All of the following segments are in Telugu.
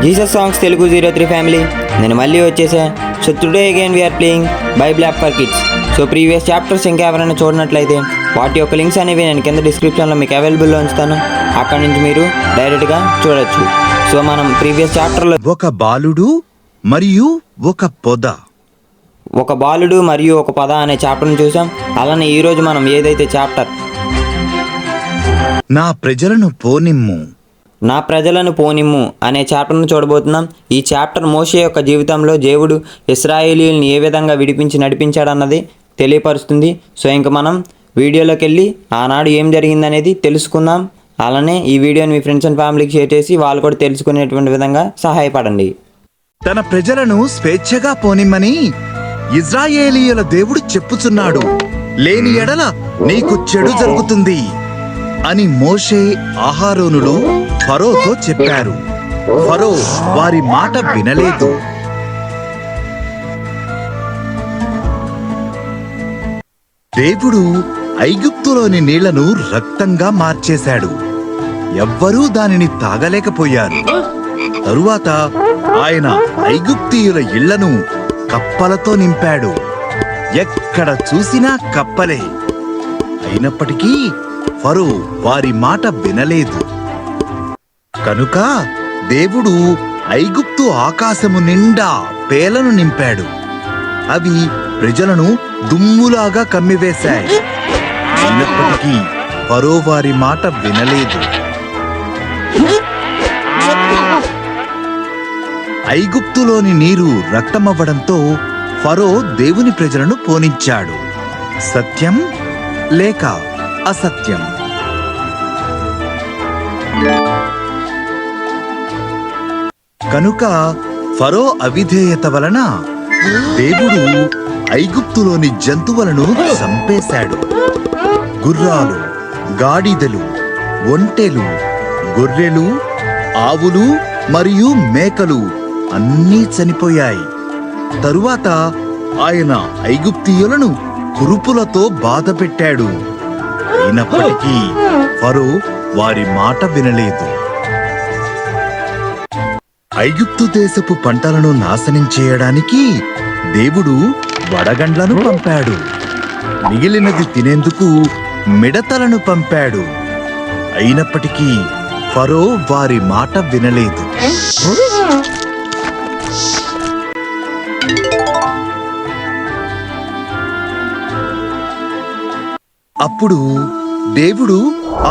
జీసస్ సాంగ్స్ తెలుగు 03 ఫ్యామిలీ, నేను మళ్ళీ వచ్చేసా. So today again we are playing Bible app for kids. So previous chapters ఇంకా ఎవరైనా చూడనట్లయితే వాటి యొక్క లింక్స్ అనేవి నేను కింద డిస్క్రిప్షన్లో మీకు అవైలబుల్లో ఉంచుతాను. అక్కడ నుంచి మీరు డైరెక్ట్గా చూడొచ్చు. సో మనం ప్రీవియస్ చాప్టర్లో ఒక బాలుడు మరియు ఒక పొద అనే చాప్టర్ని చూసాం. అలానే ఈరోజు మనం ఏదైతే చాప్టర్ నా ప్రజలను పోనిమ్ము అనే చాప్టర్ను చూడబోతున్నాం. ఈ చాప్టర్ మోషే యొక్క జీవితంలో దేవుడు ఇశ్రాయేలీయుల్ని ఏ విధంగా విడిపించి నడిపించాడన్నది తెలియపరుస్తుంది. సో ఇంక మనం వీడియోలోకి వెళ్ళి ఆనాడు ఏం జరిగిందనేది తెలుసుకుందాం. అలానే ఈ వీడియోని మీ ఫ్రెండ్స్ అండ్ ఫ్యామిలీకి షేర్ చేసి వాళ్ళు కూడా తెలుసుకునేటువంటి విధంగా సహాయపడండి. తన ప్రజలను స్వేచ్ఛగా పోనిమ్మని ఇశ్రాయేలీయుల దేవుడు చెప్పుచున్నాడు. లేని ఎడల నీకు చెడు జరుగుతుంది అని మోషే అహరోనులు ఫరోతో చెప్పారు. ఫరో వారి మాట వినలేదు. దేవుడు ఐగుప్తులోని నీళ్లను రక్తంగా మార్చేశాడు. ఎవ్వరూ దానిని తాగలేకపోయారు. తరువాత ఆయన ఐగుప్తీయుల ఇళ్లను కప్పలతో నింపాడు. ఎక్కడ చూసినా కప్పలే. అయినప్పటికీ ఫరో వారి మాట వినలేదు. కనుక దేవుడు ఐగుప్తు ఆకాశము నిండా పేలను నింపాడు. అవి ప్రజలను దుమ్ములాగా కమ్మివేశాయి. అయినప్పటికీ ఫరో వారి మాట వినలేదు. ఐగుప్తులోని నీరు రక్తమవ్వడంతో ఫరో దేవుని ప్రజలను పోనించాడు. సత్యం లేక అసత్యం? కనుక ఫరో అవిధేయత వలన దేవుడు ఐగుప్తులోని జంతువులను చంపేశాడు. గుర్రాలు, గాడిదలు, ఒంటెలు, గొర్రెలు, ఆవులు మరియు మేకలు అన్నీ చనిపోయాయి. తరువాత ఆయన ఐగుప్తీయులను కురుపులతో బాధ పెట్టాడు. అయినప్పటికీ ఫరో వారి మాట వినలేదు. ఐగుప్తు దేశపు పంటలను నాశనం చేయడానికి దేవుడు వడగండ్లను పంపాడు. మిగిలినది తినేందుకు మిడతలను పంపాడు. అయినప్పటికీ ఫరో వారి మాట వినలేదు. అప్పుడు దేవుడు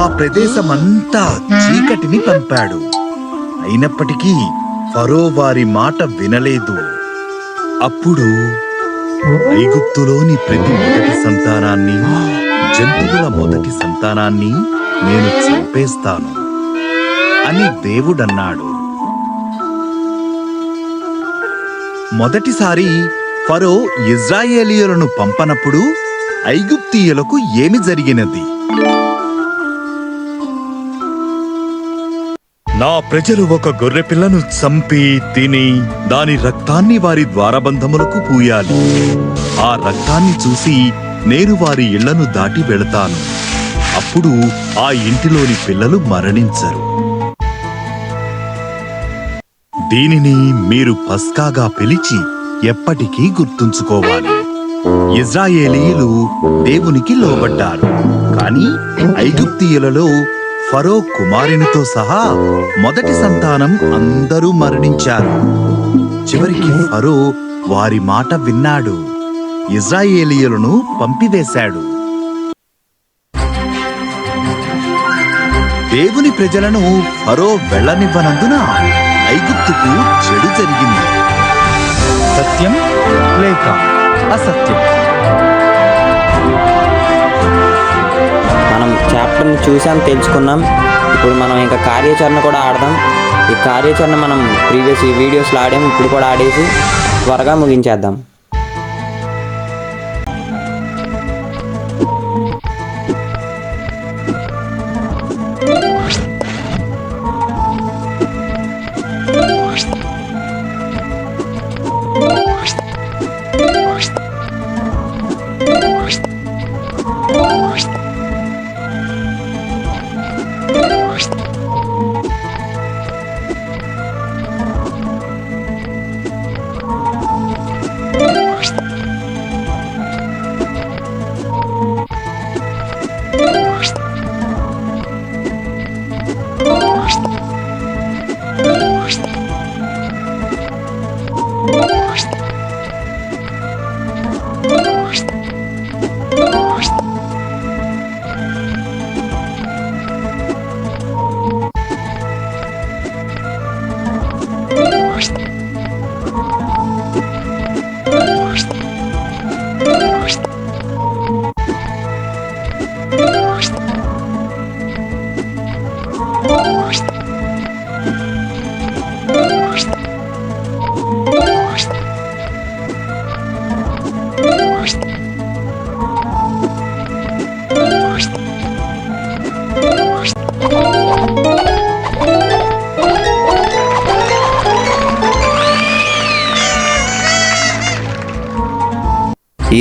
ఆ ప్రదేశమంతా చీకటిని పంపాడు. అయినప్పటికీ ఫరో వారి మాట వినలేదు. అప్పుడు ఐగుప్తులోని ప్రతి మొదటి సంతానాన్ని, జంతువుల మొదటి సంతానాన్ని నేను చంపేస్తాను అని దేవుడన్నాడు. మొదటిసారి ఫరో ఇశ్రాయేలీయులను పంపనప్పుడు ఐగుప్తీయులకు ఏమి జరిగినది? నా ప్రజలు ఒక గొర్రెపిల్లను చంపి తిని దాని రక్తాన్ని వారి ద్వారబంధములకు పూయాలి. ఆ రక్తాన్ని చూసి నేను వారి ఇళ్లను దాటి వెళతాను. అప్పుడు ఆ ఇంటిలోని పిల్లలు మరణించరు. దీనిని మీరు పస్కాగా పిలిచి ఎప్పటికీ గుర్తుంచుకోవాలి. ఇశ్రాయేలీయులు దేవునికి లోబడ్డారు. కాని ఐగుప్తీయులలో ఫరో కుమారునితో సహా మొదటి సంతానం అందరూ మరణించారు. చివరికి ఫరో వారి మాట విన్నాడు. ఇశ్రాయేలీయులను పంపివేశాడు. దేవుని ప్రజలను ఫరో వెళ్ళనివ్వనందున ఐగుప్తుకు చెడు జరిగింది. సత్యం లేక అసత్యం? మనం చాప్టర్ని చూసాం, తెలుసుకున్నాం. ఇప్పుడు మనం ఇంకా కార్యాచరణ కూడా ఆడదాం. ఈ కార్యాచరణ మనం ప్రీవియస్ వీడియోస్లో ఆడాం. ఇప్పుడు కూడా ఆడేసి త్వరగా ముగించేద్దాం.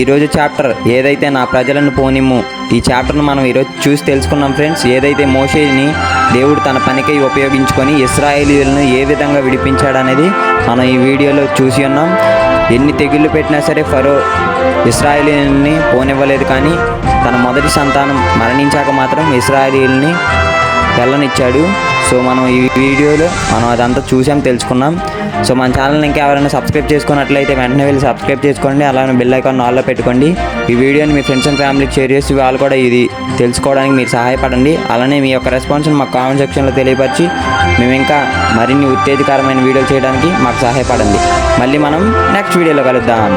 ఈరోజు చాప్టర్ ఏదైతే నా ప్రజలను పోనిమ్ము, ఈ చాప్టర్ను మనం ఈరోజు చూసి తెలుసుకున్నాం ఫ్రెండ్స్. ఏదైతే మోషేని దేవుడు తన పనికై ఉపయోగించుకొని ఇశ్రాయేలీయులను ఏ విధంగా విడిపించాడనేది మనం ఈ వీడియోలో చూసి ఉన్నాం. ఎన్ని తెగుళ్ళు పెట్టినా సరే ఫరో ఇశ్రాయేలీయుల్ని పోనివ్వలేదు, కానీ తన మొదటి సంతానం మరణించాక మాత్రం ఇశ్రాయేలీయుల్ని వెళ్ళనిచ్చాడు. సో మనం ఈ వీడియోలో మనం అదంతా చూసాం, తెలుసుకున్నాం. సో మన ఛానల్ని ఇంకా ఎవరైనా సబ్స్క్రైబ్ చేసుకున్నట్లయితే వెంటనే వెళ్ళి సబ్స్క్రైబ్ చేసుకోండి, అలానే బెల్ ఐకాన్ ఆల్లో పెట్టుకోండి. ఈ వీడియోని మీ ఫ్రెండ్స్ అండ్ ఫ్యామిలీకి షేర్ చేసి వాళ్ళు కూడా ఇది తెలుసుకోవడానికి మీరు సహాయపడండి. అలానే మీ యొక్క రెస్పాన్స్ని మాకు కామెంట్ సెక్షన్లో తెలియపరిచి మేము ఇంకా మరిన్ని ఉత్తేజకరమైన వీడియోలు చేయడానికి మాకు సహాయపడండి. మళ్ళీ మనం నెక్స్ట్ వీడియోలో కలుద్దాం.